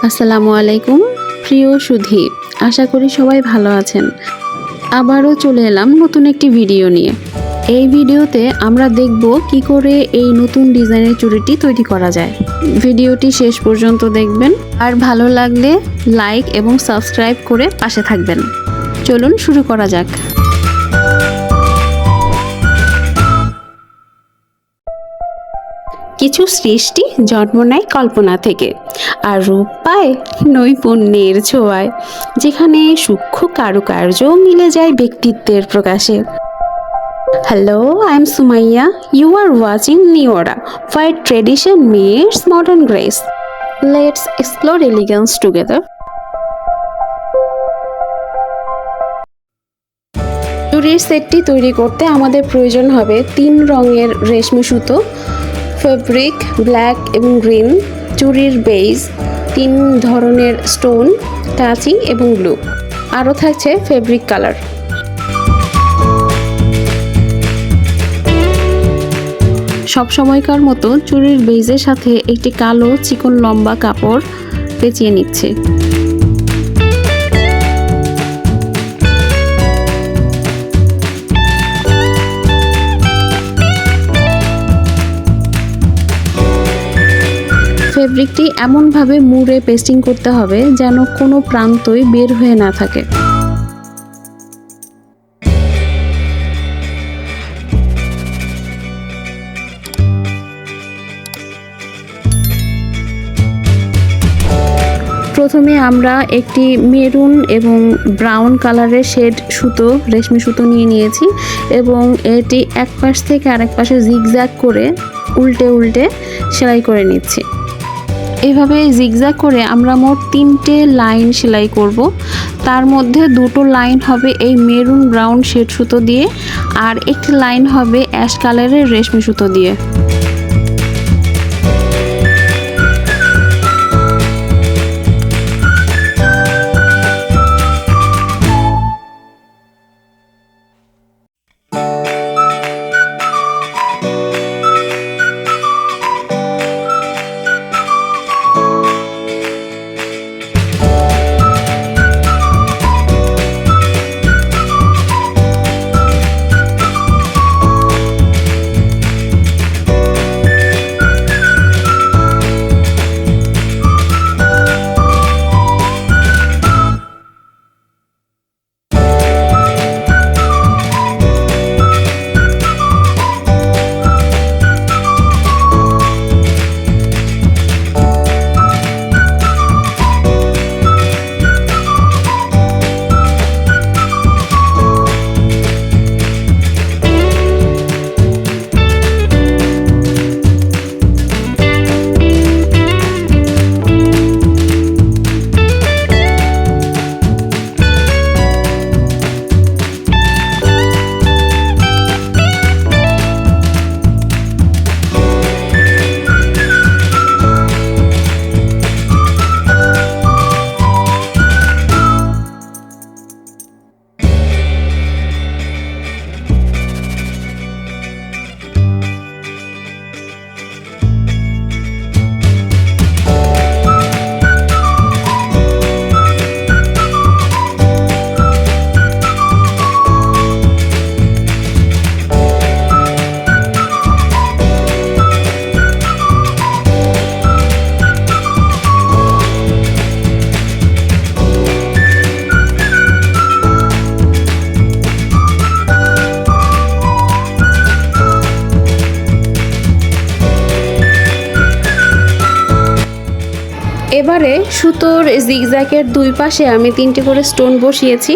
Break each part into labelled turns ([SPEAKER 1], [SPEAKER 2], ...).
[SPEAKER 1] আসসালামু আলাইকুম প্রিয় সুধী, আশা করি সবাই ভালো আছেন। আবারও চলে এলাম নতুন একটি ভিডিও নিয়ে। এই ভিডিওতে আমরা দেখব কি করে এই নতুন ডিজাইনের চুড়িটি তৈরি করা যায়। ভিডিওটি শেষ পর্যন্ত দেখবেন, আর ভালো লাগলে লাইক এবং সাবস্ক্রাইব করে পাশে থাকবেন। চলুন শুরু করা যাক। কিছু সৃষ্টি জন্ম নেয় কল্পনা থেকে, আর রূপ পায় নৈপুণ্যের ছোঁয়ায়, যেখানে সূক্ষ্ম কারুকার্য মিলে যায় ব্যক্তিত্বের প্রকাশে। Hello, I am Sumaiya. You are watching Neora, where tradition meets modern grace. Let's explore elegance together. চুড়ির সেটটি তৈরি করতে আমাদের প্রয়োজন হবে 3 রঙের রেশমি সুতো, ফেব্রিক ব্ল্যাক এবং গ্রিন, চুড়ির বেজ, 3 ধরনের স্টোন, কাঁচি এবং গ্লু, আরও থাকছে ফেব্রিক কালার। সব সময়কার মতো চুড়ির বেজের সাথে একটি কালো চিকন লম্বা কাপড় পেঁচিয়ে নিচ্ছে। ফেব্রিকটি এমনভাবে মুড়ে পেস্টিং করতে হবে যেন কোনো প্রান্তই বের হয়ে না থাকে। প্রথমে আমরা একটি মেরুন এবং ব্রাউন কালারের শেড সুতো, রেশমি সুতো নিয়েছি এবং এটি এক পাশ থেকে আরেক পাশে জিগজ্যাগ করে উল্টে উল্টে সেলাই করে নিচ্ছি। এভাবে জিগজ্যাগ করে আমরা মোট 3টে লাইন সেলাই করব। তার মধ্যে 2টো লাইন হবে এই মেরুন ব্রাউন শেড সুতো দিয়ে, আর একটি লাইন হবে অ্যাশ কালারের রেশমি সুতো দিয়ে। এবারে সুতোর জিগজ্যাগের 2 পাশে আমি 3টে করে স্টোন বসিয়েছি।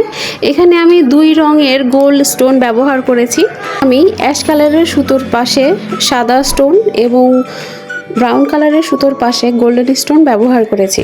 [SPEAKER 1] এখানে আমি 2 রঙের গোল্ড স্টোন ব্যবহার করেছি। আমি অ্যাশ কালারের সুতোর পাশে সাদা স্টোন এবং ব্রাউন কালারের সুতোর পাশে গোল্ডেন স্টোন ব্যবহার করেছি।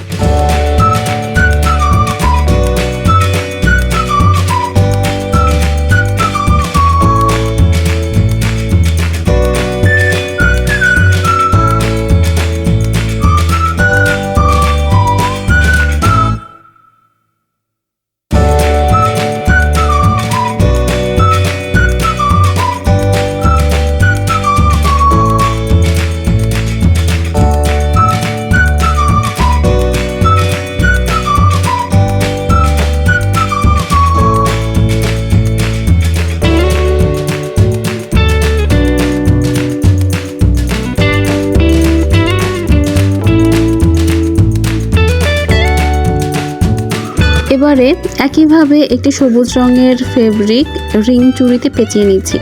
[SPEAKER 1] এবারে একইভাবে একটি সবুজ রঙের ফেব্রিক রিং চুড়িতে পেঁচিয়ে নিচ্ছি।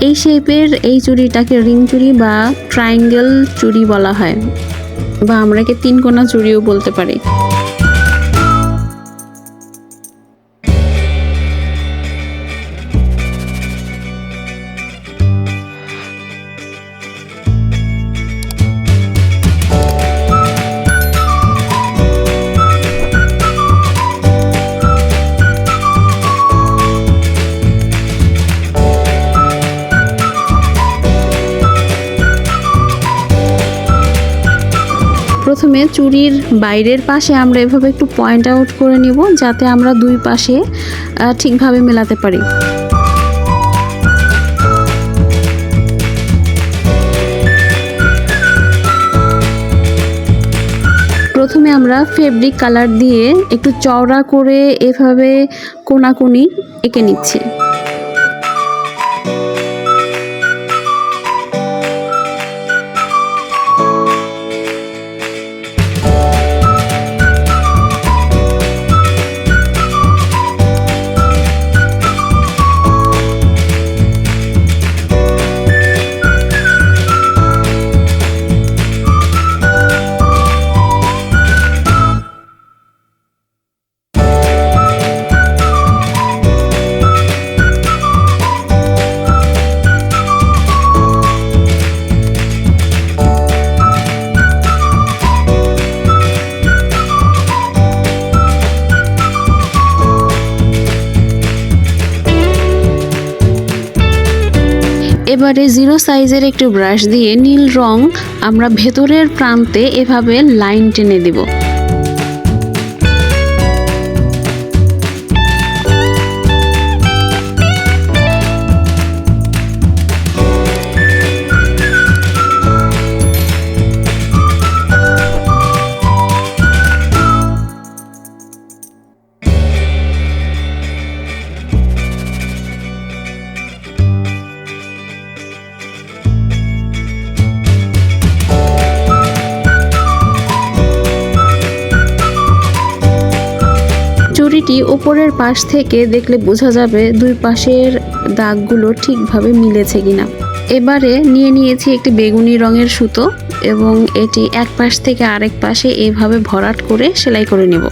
[SPEAKER 1] এই শেপের এই চুড়িটাকে রিং চুড়ি বা ট্রায়াঙ্গেল চুড়ি বলা হয়, বা আমরা একে তিনকোনা চুড়িও বলতে পারি। প্রথমে চুড়ির বাইরের পাশে আমরা এভাবে একটু পয়েন্ট আউট করে নিব, যাতে আমরা দুই পাশে ঠিকভাবে মেলাতে পারি। প্রথমে আমরা ফেব্রিক কালার দিয়ে একটু চওড়া করে এভাবে কোনাকুনি এঁকে নিচ্ছি। এবারে 0 সাইজের একটি ব্রাশ দিয়ে নীল রং আমরা ভেতরের প্রান্তে এভাবে লাইন টেনে দেব। চুড়িটি উপরের পাশ থেকে দেখলে বোঝা যাবে দুই পাশের দাগগুলো ঠিকভাবে মিলেছে কিনা। এবারে নিয়ে নিয়েছি একটি বেগুনি রঙের সুতো এবং এটি এক পাশ থেকে আরেক পাশে এভাবে ভরাট করে সেলাই করে নেব।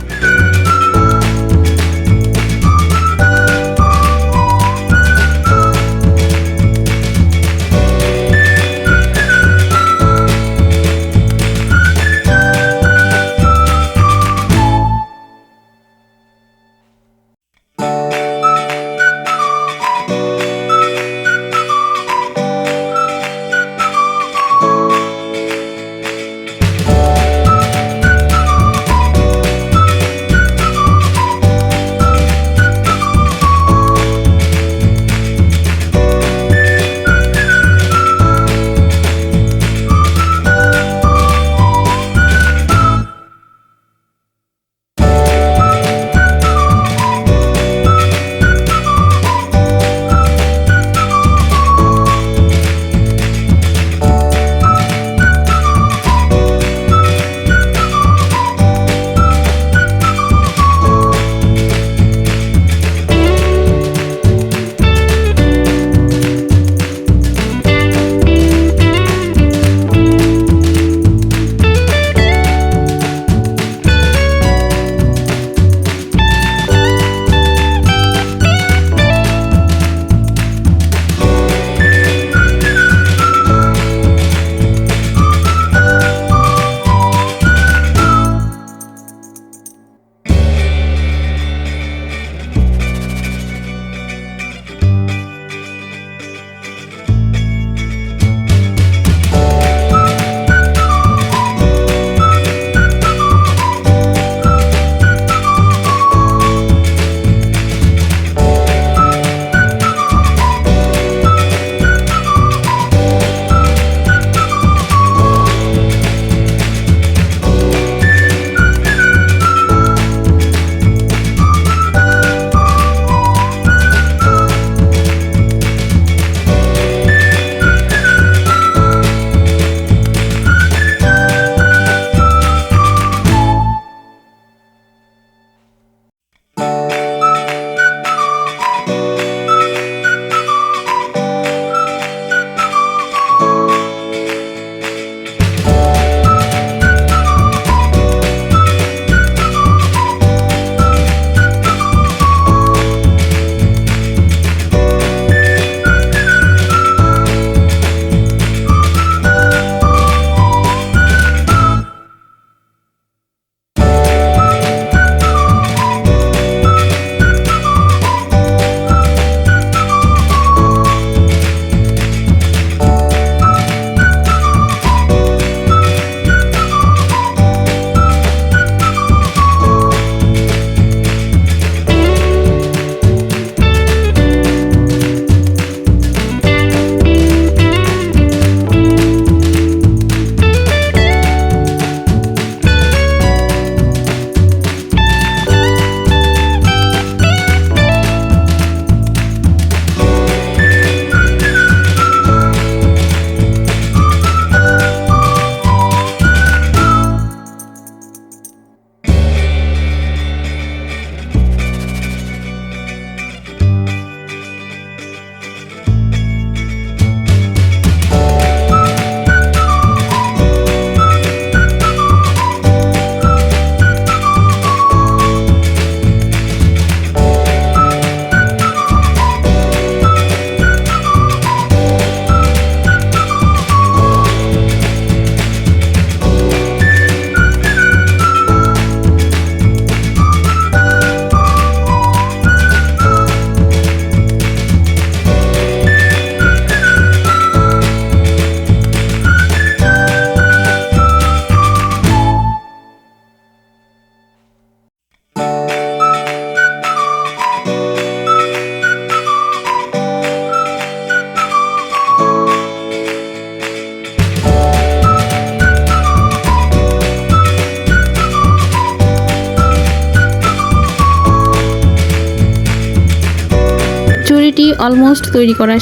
[SPEAKER 1] চুড়িটি অলমোস্ট তৈরি করা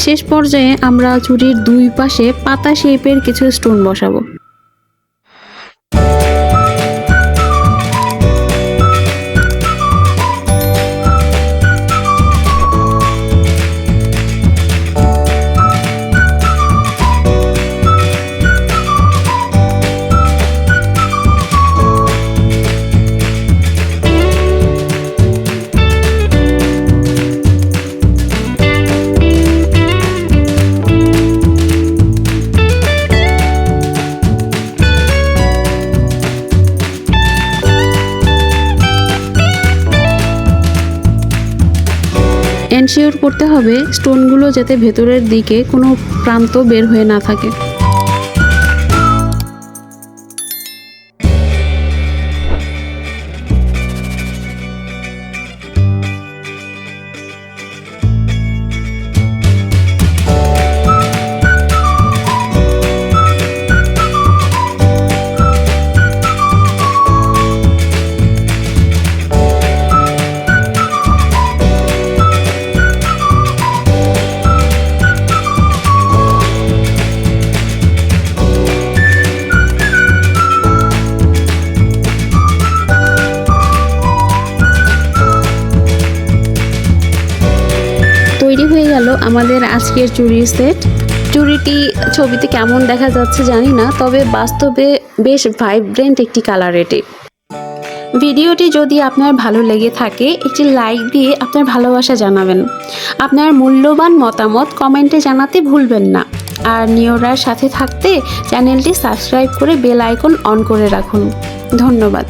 [SPEAKER 1] শেষ পর্যায়ে আমরা চুড়ির দুই পাশে পাতা শেপের কিছু স্টোন বসাবো। এনশিওর করতে হবে স্টোনগুলো যাতে ভেতরের দিকে কোনো প্রান্ত বের হয়ে না থাকে। তৈরি হয়ে গেল আমাদের আজকের চুড়ির সেট। চুড়িটি ছবিতে কেমন দেখা যাচ্ছে জানি না, তবে বাস্তবে বেশ ভাইব্রেন্ট একটি কালার এটি। ভিডিওটি যদি আপনার ভালো লেগে থাকে একটি লাইক দিয়ে আপনার ভালোবাসা জানাবেন। আপনার মূল্যবান মতামত কমেন্টে জানাতে ভুলবেন না। আর নিয়রার সাথে থাকতে চ্যানেলটি সাবস্ক্রাইব করে বেল আইকন অন করে রাখুন। ধন্যবাদ।